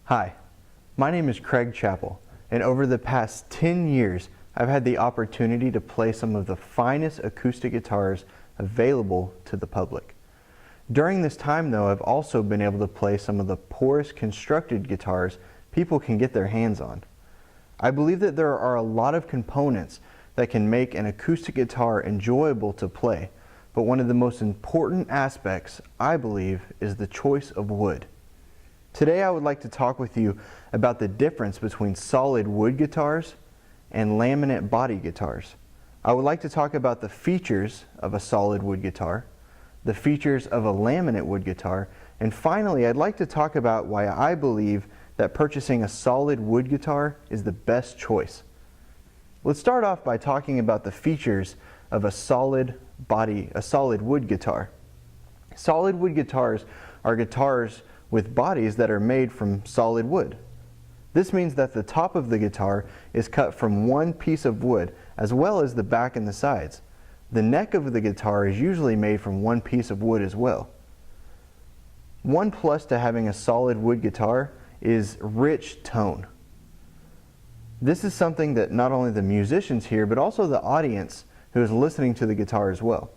Hi, my name is Craig Chappell, and over the past 10 years, I've had the opportunity to play some of the finest acoustic guitars available to the public. During this time though, I've also been able to play some of the poorest constructed guitars people can get their hands on. I believe that there are a lot of components that can make an acoustic guitar enjoyable to play, but one of the most important aspects, I believe, is the choice of wood. Today I would like to talk with you about the difference between solid wood guitars and laminate body guitars. I would like to talk about the features of a solid wood guitar, the features of a laminate wood guitar, and finally I'd like to talk about why I believe that purchasing a solid wood guitar is the best choice. Let's start off by talking about the features of a solid wood guitar. Solid wood guitars are guitars with bodies that are made from solid wood. This means that the top of the guitar is cut from one piece of wood, as well as the back and the sides. The neck of the guitar is usually made from one piece of wood as well. One plus to having a solid wood guitar is rich tone. This is something that not only the musicians hear, but also the audience who is listening to the guitar as well.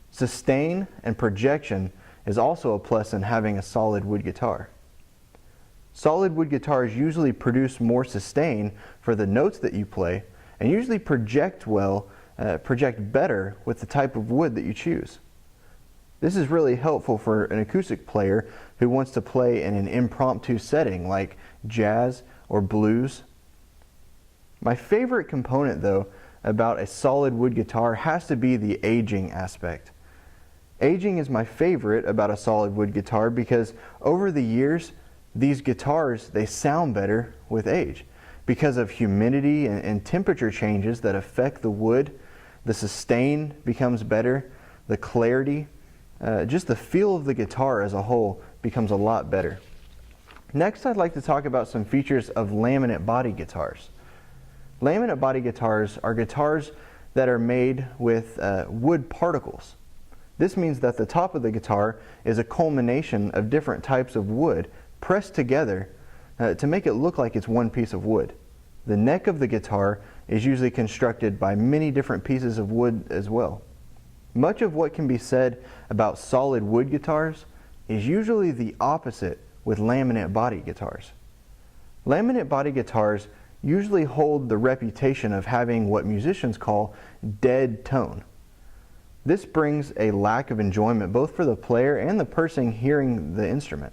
Sustain and projection is also a plus in having a solid wood guitar. Solid wood guitars usually produce more sustain for the notes that you play, and usually project better with the type of wood that you choose. This is really helpful for an acoustic player who wants to play in an impromptu setting like jazz or blues. My favorite component though about a solid wood guitar has to be the aging aspect. Aging is my favorite about a solid wood guitar because over the years, these guitars, they sound better with age. Because of humidity and temperature changes that affect the wood, the sustain becomes better, the clarity, just the feel of the guitar as a whole becomes a lot better. Next, I'd like to talk about some features of laminate body guitars. Laminate body guitars are guitars that are made with wood particles. This means that the top of the guitar is a culmination of different types of wood pressed together to make it look like it's one piece of wood. The neck of the guitar is usually constructed by many different pieces of wood as well. Much of what can be said about solid wood guitars is usually the opposite with laminate body guitars. Laminate body guitars usually hold the reputation of having what musicians call dead tone. This brings a lack of enjoyment both for the player and the person hearing the instrument.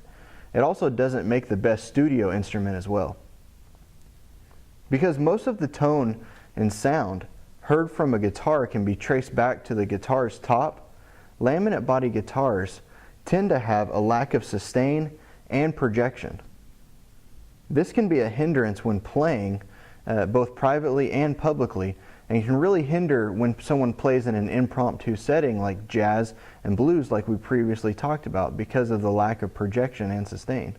It also doesn't make the best studio instrument as well. Because most of the tone and sound heard from a guitar can be traced back to the guitar's top, laminate body guitars tend to have a lack of sustain and projection. This can be a hindrance when playing both privately and publicly, and can really hinder when someone plays in an impromptu setting like jazz and blues like we previously talked about because of the lack of projection and sustain.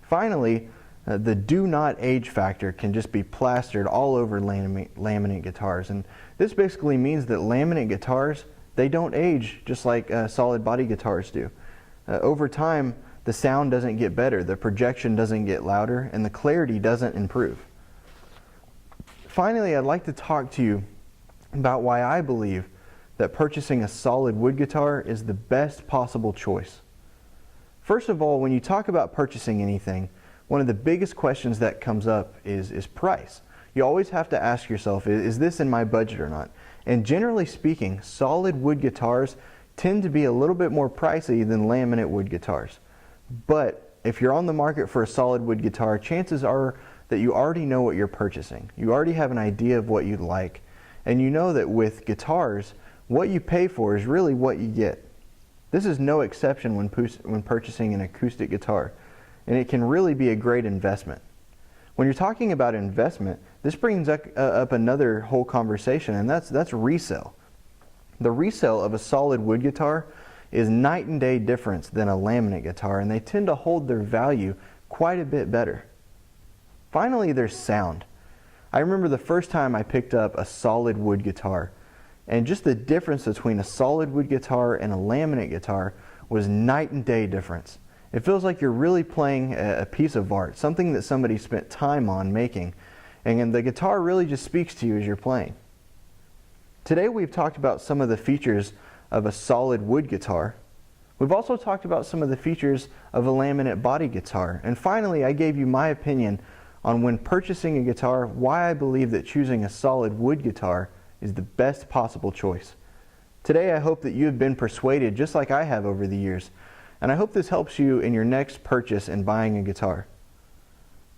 Finally, the do not age factor can just be plastered all over laminate guitars, and this basically means that laminate guitars, they don't age just like solid body guitars do. Over time, the sound doesn't get better, the projection doesn't get louder, and the clarity doesn't improve. Finally, I'd like to talk to you about why I believe that purchasing a solid wood guitar is the best possible choice. First of all, when you talk about purchasing anything, one of the biggest questions that comes up is price. You always have to ask yourself, is this in my budget or not? And generally speaking, solid wood guitars tend to be a little bit more pricey than laminate wood guitars. But if you're on the market for a solid wood guitar, chances are that you already know what you're purchasing. You already have an idea of what you'd like. And you know that with guitars, what you pay for is really what you get. This is no exception when purchasing an acoustic guitar. And it can really be a great investment. When you're talking about investment, this brings up another whole conversation, and that's resale. The resale of a solid wood guitar is night and day difference than a laminate guitar, and they tend to hold their value quite a bit better. Finally, there's sound. I remember the first time I picked up a solid wood guitar, and just the difference between a solid wood guitar and a laminate guitar was night and day difference. It feels like you're really playing a piece of art, something that somebody spent time on making, and the guitar really just speaks to you as you're playing. Today we've talked about some of the features of a solid wood guitar. We've also talked about some of the features of a laminate body guitar. And finally, I gave you my opinion on when purchasing a guitar, why I believe that choosing a solid wood guitar is the best possible choice. Today, I hope that you have been persuaded just like I have over the years, and I hope this helps you in your next purchase in buying a guitar.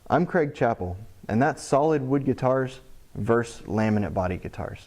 I'm Craig Chappell, and that's solid wood guitars versus laminate body guitars.